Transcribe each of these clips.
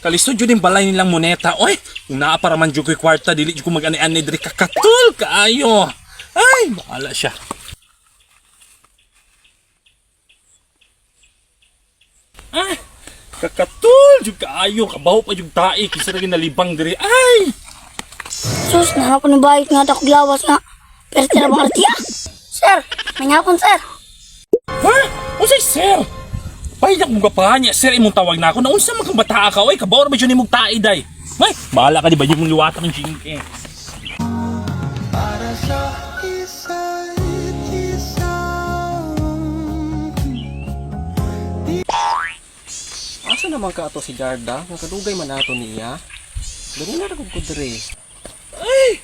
Kalisod yun yung balay nilang moneta. Oy, kung naa para man dyan ko'y kwarta, dili dyan ko mag-ani-ani diri kakatul kaayo. Ay, bahala siya. Ay, kakatul dyan kaayo. Kabaho pa dyan tae. Kisa rin nalibang diri. Ay! Sus, nahapon ng bayit nga takog lawas nga. Pero tira bang artiya? Sir, may hapon sir. Ha? O say, sir? Pahiyak mong kapahan niya. Sir, imong tawag na ako. Naunsa man kang bata ka. Oy, kabaho na ba dyan imong tae, day? Ay, bahala ka di ba yung luwata ng jinke? Para sa isa't isa. Asa naman ka ato si Garda? Nakadugay man ato niya. Dali na ko kudre. Ay!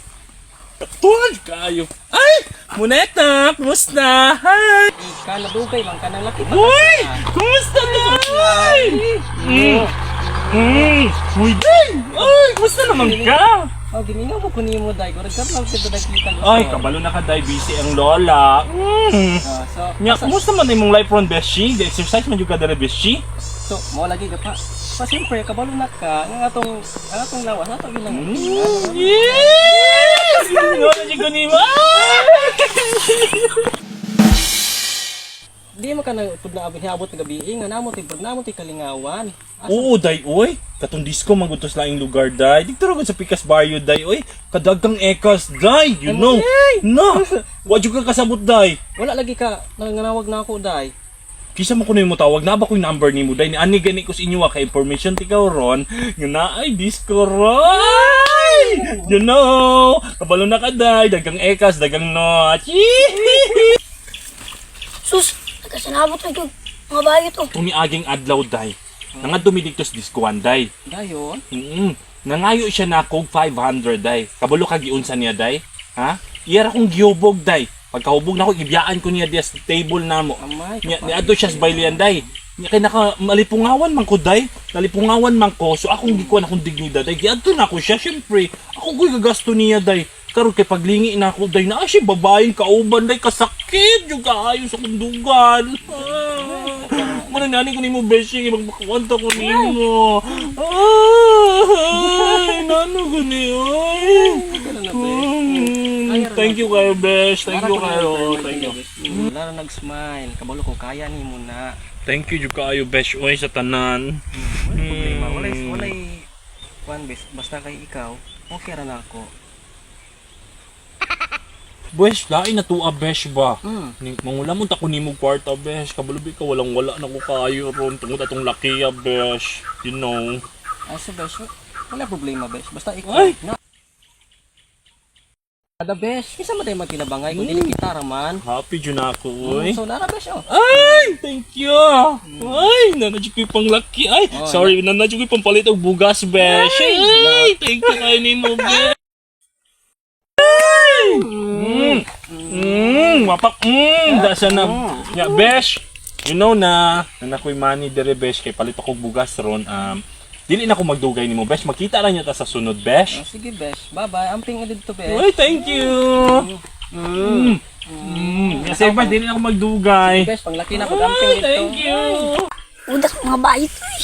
Katul kayo. Ay! Moneta! Kumusta? Hi! Ika nadugay man ka nang laki. Uy! Kumusta, day? Uy, day! Ay! Kumusta naman ka? Oh, giningaw mo kunin mo dai. Gurag lang kita nakita. Ay, kabalo na ka, day. Busy ang lola. So, Nya, kumusta man imong life ron, Beshi? The-exercise man yung ka dara, Beshi? so mo lagi ka pa. Pa siyempre kabalo na ka ang atong lawas ato gilang. Yes! Ano na siya kunin mo? Di mo ka na pud na abot hiabot nga gabi nga namo ti kalingawan. Oo, day, oy. Katong disco magutos laing lugar, day. Dito rin sa Picas Barrio, day, oy. Kadagang ekas, day. You know. No. Wadyo ka kasabot, day. Wala lagi ka nanganawag na ako dai. Kisa mo kuno mo tawag na ba ko yung number ni mo, day. Ni ani gani ko sa inyo, ka information tikaw ron. Nga na ay disco ron. You know. Kabalo na ka, day. Dagang ekas, dagang not. Sus, nagkasanabot na yung mga bayit oh. Tuni aging adlaw, day. Nga dumidiktos diskuan, day. Dayon. Nangayo siya na kog 500, day. Kabalo ka giunsa niya, day. Ha? Iyara kong gihubog, day. Pagkahubog na ko, ibiyaan ko niya diya sa table na mo. Amay. Ni adto siya sa baylian, day. Niya kay naka malipungawan man ko, day. Nalipungawan man ko. So akong gikuan akong dignidad, day. Giadto na ko siya, syempre. Ako ko'y gagasto niya, day. Karon kay paglingi na ako, day, na siya babaeng kauban, day. Kasakit yung kaayo sa kundugan. Muna nani ko ni mo, Beshi. Magpakwanta ko ni mo. Ay, nano ko ni, ay. Thank you kayo, Besh. Thank you kayo. Thank you. Wala na nag-smile. Kabalo ko kaya ni mo na. Thank you juga kayo, Besh. Oy, sa tanan. Wala problema. Walay kuan basta kay ikaw, okay ra na ako. Besh, lain na tuwa, Besh ba? Mm. Mangulamon ta ko ni mo kwarta, Besh. Kabulubi ka, walang-wala na ko kayo ron. Tungod atong lakiya, Besh. You know. Ay so besh, wala problema besh. Basta ikaw Ay! na. Ada besh, kisa mo tayo magkinabangay kung dili kita raman. Happy dyan ako, oy. So nara besh oh. Ay! Thank you! Ay! Nanadyo ko yung panglaki. Ay! Oh, Sorry, nanadyo ko yung pampalit og bugas, Besh. Ay! Thank you kayo ni mo, Besh. Ay! Wapak. Dasa na. Ya, Besh. You know na ako'y money dire, Besh. Kay palit ako og bugas ron. Dili na ako magdugay nimo, Besh. Makita ra niyo ta sa sunod, Besh. Oh, sige besh. Bye-bye. Amping dito besh. Uy, thank you. Kasi ba dili na ako magdugay. Besh, panglaki na pag amping dito. Thank you. Udas mga bayit oh.